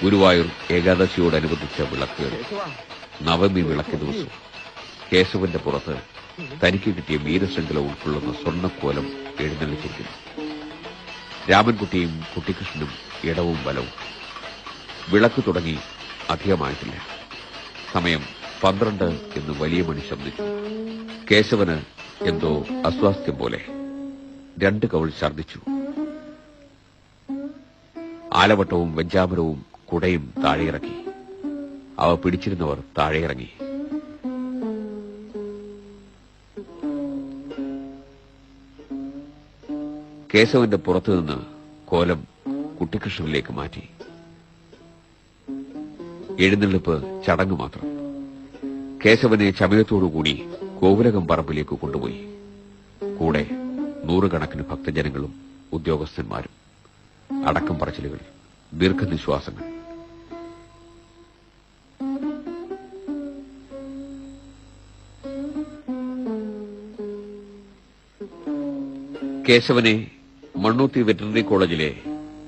ഗുരുവായൂർ ഏകാദശിയോടനുബന്ധിച്ച വിളക്കുകൾ നവമി വിളക്ക് ദിവസം കേശവന്റെ പുറത്ത് തനിക്ക് കിട്ടിയ വീരശൃംഖല ഉൾക്കൊള്ളുന്ന സ്വർണ്ണക്കോലം എഴുന്നള്ളിച്ചിരിക്കുന്നു. രാമൻകുട്ടിയും കുട്ടിക്കൃഷ്ണനും ഇടവും വലവും. വിളക്ക് തുടങ്ങി അധികമായിട്ടില്ല. സമയം 12 എന്ന് വലിയ മണി ശബ്ദിച്ചു. കേശവന് എന്തോ അസ്വാസ്ഥ്യം പോലെ 2 കവിൾ ഛർദ്ദിച്ചു. ആലവട്ടവും വെഞ്ചാമരവും കുടയും താഴെയിറക്കി. അവ പിടിച്ചിരുന്നവർ താഴെയിറങ്ങി. കേശവന്റെ പുറത്തുനിന്ന് കോലം കുട്ടിക്കൃഷ്ണനിലേക്ക് മാറ്റി. എഴുന്നള്ളിപ്പ് ചടങ്ങ് മാത്രം. കേശവനെ ചമയത്തോടുകൂടി കോവിലകം പറമ്പിലേക്ക് കൊണ്ടുപോയി. കൂടെ 100 കണക്കിന് ഭക്തജനങ്ങളും ഉദ്യോഗസ്ഥന്മാരും. അടക്കം പറച്ചിലുകൾ, ദീർഘനിശ്വാസങ്ങൾ. കേശവനെ മണ്ണൂത്തി വെറ്ററിനറി കോളേജിലെ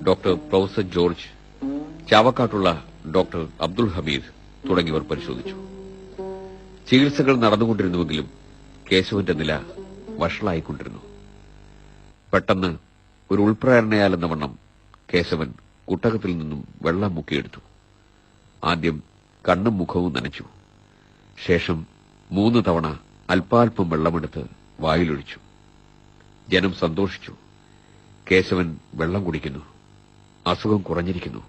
ഡോക്ടർ പ്രൊഫസർ ജോർജ്, ചാവക്കാട്ടുള്ള ഡോക്ടർ അബ്ദുൾ ഹമീദ് തുടങ്ങിയവർ പരിശോധിച്ചു. ചികിത്സകൾ നടന്നുകൊണ്ടിരുന്നുവെങ്കിലും കേശവന്റെ നില വഷളായിക്കൊണ്ടിരുന്നു. പെട്ടെന്ന് ഒരു ഉൾപ്രേരണയാലെന്ന വണ്ണം കേശവൻ കുട്ടകത്തിൽ നിന്നും വെള്ളം മുക്കിയെടുത്തു. ആദ്യം കണ്ണും മുഖവും നനച്ചു. ശേഷം 3 തവണ അല്പാൽപ്പം വെള്ളമെടുത്ത് വായിലൊഴിച്ചു. ജനം സന്തോഷിച്ചു. കേശവൻ വെള്ളം കുടിക്കുന്നു, അസുഖം കുറഞ്ഞിരിക്കുന്നു.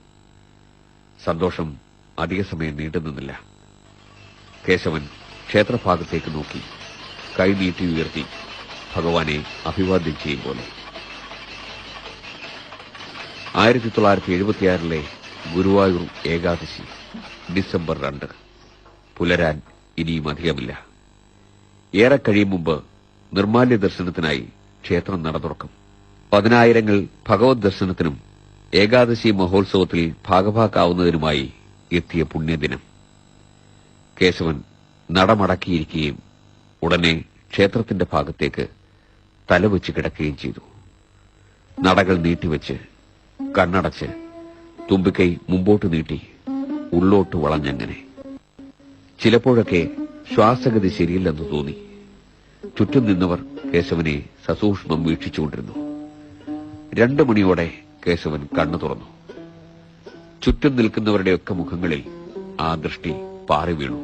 സന്തോഷം അധിക സമയം നീണ്ടുനിന്നില്ല. കേശവൻ ക്ഷേത്രഭാഗത്തേക്ക് നോക്കി കൈ നീട്ടി ഉയർത്തി ഭഗവാനെ അഭിവാദ്യം ചെയ്യും പോലെ. 1976 ഗുരുവായൂർ ഏകാദശി ഡിസംബർ 2. പുലരാൻ ഇനിയും അധികമില്ല. ഏറെ കഴിയും മുമ്പ് നിർമ്മാല്യ ദർശനത്തിനായി ക്ഷേത്രം നട തുറക്കും. 10,000 ഭഗവത് ദർശനത്തിനും ഏകാദശി മഹോത്സവത്തിൽ ഭാഗഭാക്കാവുന്നതിനുമായി എത്തിയ പുണ്യദിനം. കേശവൻ നടമടക്കിയിരിക്കുകയും ഉടനെ ക്ഷേത്രത്തിന്റെ ഭാഗത്തേക്ക് തലവെച്ച് കിടക്കുകയും ചെയ്തു. നടകൾ നീട്ടിവെച്ച് കണ്ണടച്ച് തുമ്പിക്കൈ മുമ്പോട്ട് നീട്ടി ഉള്ളോട്ട് വളഞ്ഞങ്ങനെ. ചിലപ്പോഴൊക്കെ ശ്വാസഗതി ശരിയില്ലെന്ന് തോന്നി. ചുറ്റും നിന്നവർ കേശവനെ സസൂക്ഷ്മം വീക്ഷിച്ചുകൊണ്ടിരുന്നു. 2 മണിയോടെ കേശവൻ കണ്ണു തുറന്നു. ചുറ്റും നിൽക്കുന്നവരുടെയൊക്കെ മുഖങ്ങളിൽ ആ ദൃഷ്ടി പാറി വീണു.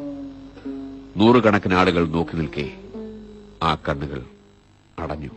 100 കണക്കിന് ആളുകൾ നോക്കി നിൽക്കെ ആ കണ്ണുകൾ അടഞ്ഞു.